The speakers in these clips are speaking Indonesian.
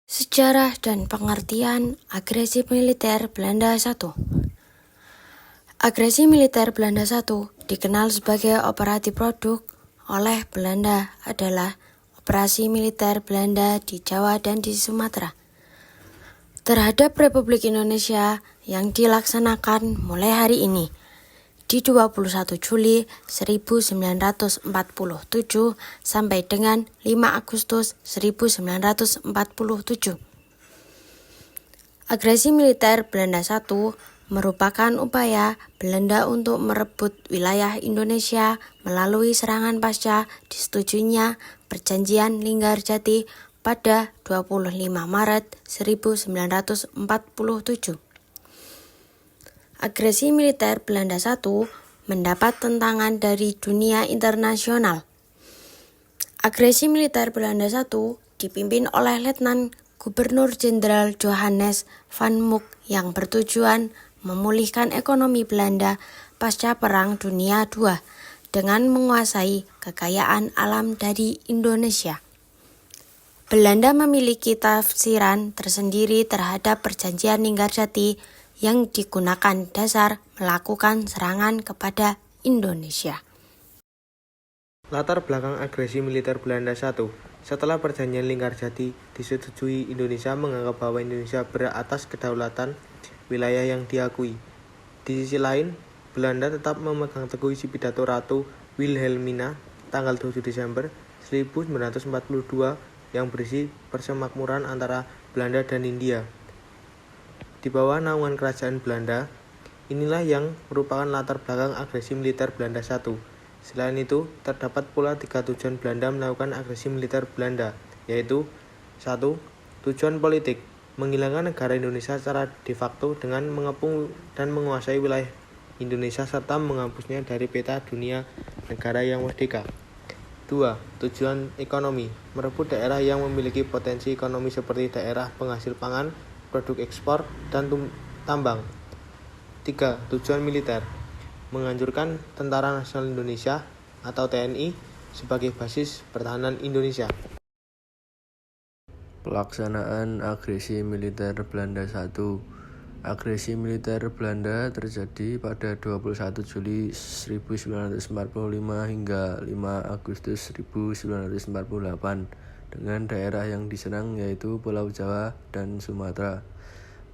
Sejarah dan pengertian agresi militer Belanda I. Agresi militer Belanda I dikenal sebagai operasi produk oleh Belanda adalah operasi militer Belanda di Jawa dan di Sumatera terhadap Republik Indonesia yang dilaksanakan mulai hari ini di 21 Juli 1947 sampai dengan 5 Agustus 1947. Agresi militer Belanda I merupakan upaya Belanda untuk merebut wilayah Indonesia melalui serangan pasca disetujuinya Perjanjian Linggarjati pada 25 Maret 1947. Agresi militer Belanda I mendapat tentangan dari dunia internasional. Agresi militer Belanda I dipimpin oleh Letnan Gubernur Jenderal Johannes van Mook yang bertujuan memulihkan ekonomi Belanda pasca Perang Dunia II dengan menguasai kekayaan alam dari Indonesia. Belanda memiliki tafsiran tersendiri terhadap Perjanjian Linggarjati yang digunakan dasar melakukan serangan kepada Indonesia. Latar belakang agresi militer Belanda I. Setelah Perjanjian Linggarjati disetujui, Indonesia menganggap bahwa Indonesia beratas kedaulatan wilayah yang diakui. Di sisi lain, Belanda tetap memegang teguh isi pidato Ratu Wilhelmina tanggal 7 Desember 1942 yang berisi persemakmuran antara Belanda dan India. Di bawah naungan kerajaan Belanda, inilah yang merupakan latar belakang agresi militer Belanda I. Selain itu, terdapat pula 3 tujuan Belanda melakukan agresi militer Belanda, yaitu 1. Tujuan politik, menghilangkan negara Indonesia secara de facto dengan mengepung dan menguasai wilayah Indonesia serta menghapusnya dari peta dunia negara yang merdeka. 2. Tujuan ekonomi, merebut daerah yang memiliki potensi ekonomi seperti daerah penghasil pangan, produk ekspor, dan tambang. 3. Tujuan militer, menghancurkan Tentara Nasional Indonesia atau TNI sebagai basis pertahanan Indonesia. Pelaksanaan agresi militer Belanda I. Agresi militer Belanda terjadi pada 21 Juli 1945 hingga 5 Agustus 1948 dengan daerah yang diserang yaitu Pulau Jawa dan Sumatera.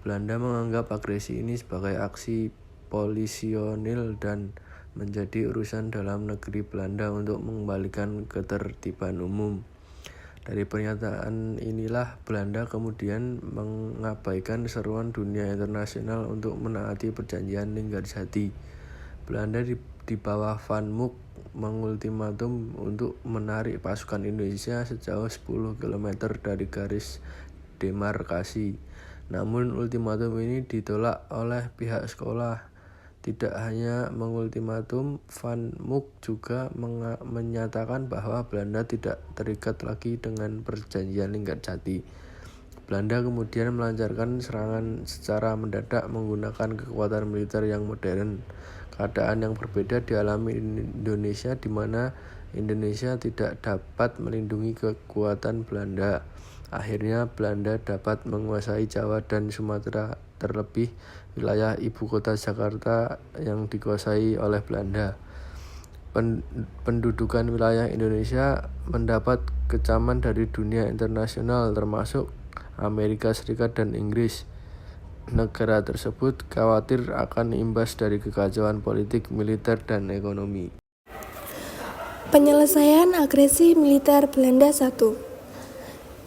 Belanda menganggap agresi ini sebagai aksi polisionil dan menjadi urusan dalam negeri Belanda untuk mengembalikan ketertiban umum. Dari pernyataan inilah Belanda kemudian mengabaikan seruan dunia internasional untuk menaati Perjanjian Linggarjati. Belanda di bawah Van Mook mengultimatum untuk menarik pasukan Indonesia sejauh 10 km dari garis demarkasi. Namun ultimatum ini ditolak oleh pihak sekolah. Tidak hanya mengultimatum, Van Mook juga menyatakan bahwa Belanda tidak terikat lagi dengan Perjanjian Linggarjati. Belanda kemudian melancarkan serangan secara mendadak menggunakan kekuatan militer yang modern. Keadaan yang berbeda dialami Indonesia, di mana Indonesia tidak dapat melindungi kekuatan Belanda. Akhirnya Belanda dapat menguasai Jawa dan Sumatera, terlebih wilayah ibu kota Jakarta yang dikuasai oleh Belanda. Pendudukan wilayah Indonesia mendapat kecaman dari dunia internasional termasuk Amerika Serikat dan Inggris. Negara tersebut khawatir akan imbas dari kekacauan politik, militer, dan ekonomi. Penyelesaian agresi militer Belanda I.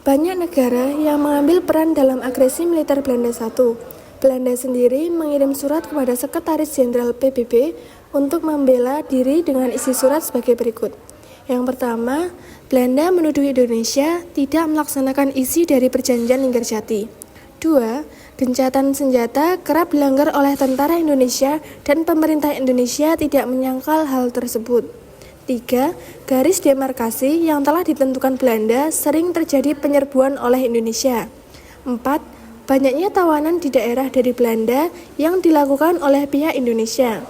Banyak negara yang mengambil peran dalam agresi militer Belanda I. Belanda sendiri mengirim surat kepada Sekretaris Jenderal PBB untuk membela diri dengan isi surat sebagai berikut. Yang pertama, Belanda menuduh Indonesia tidak melaksanakan isi dari Perjanjian Linggarjati. 2. Gencatan senjata kerap dilanggar oleh tentara Indonesia dan pemerintah Indonesia tidak menyangkal hal tersebut. 3. Garis demarkasi yang telah ditentukan Belanda sering terjadi penyerbuan oleh Indonesia. 4. Banyaknya tawanan di daerah dari Belanda yang dilakukan oleh pihak Indonesia.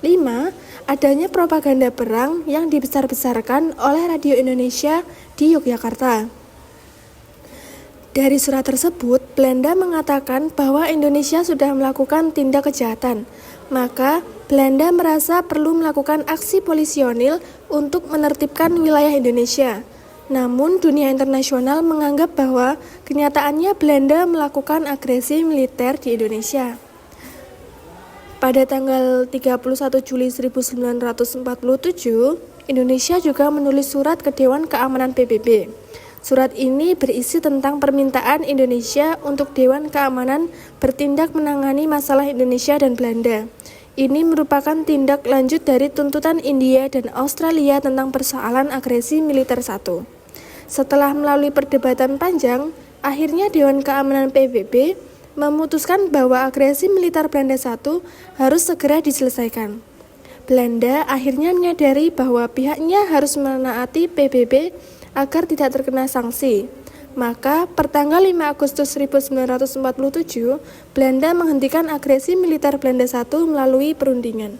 5. Adanya propaganda perang yang dibesar-besarkan oleh Radio Indonesia di Yogyakarta. Dari surat tersebut, Belanda mengatakan bahwa Indonesia sudah melakukan tindak kejahatan. Maka, Belanda merasa perlu melakukan aksi polisionil untuk menertibkan wilayah Indonesia. Namun, dunia internasional menganggap bahwa kenyataannya Belanda melakukan agresi militer di Indonesia. Pada tanggal 31 Juli 1947, Indonesia juga menulis surat ke Dewan Keamanan PBB. Surat ini berisi tentang permintaan Indonesia untuk Dewan Keamanan bertindak menangani masalah Indonesia dan Belanda. Ini merupakan tindak lanjut dari tuntutan India dan Australia tentang persoalan agresi militer 1. Setelah melalui perdebatan panjang, akhirnya Dewan Keamanan PBB memutuskan bahwa agresi militer Belanda 1 harus segera diselesaikan. Belanda akhirnya menyadari bahwa pihaknya harus menaati PBB agar tidak terkena sanksi. Maka, pertanggal 5 Agustus 1947, Belanda menghentikan agresi militer Belanda 1 melalui perundingan.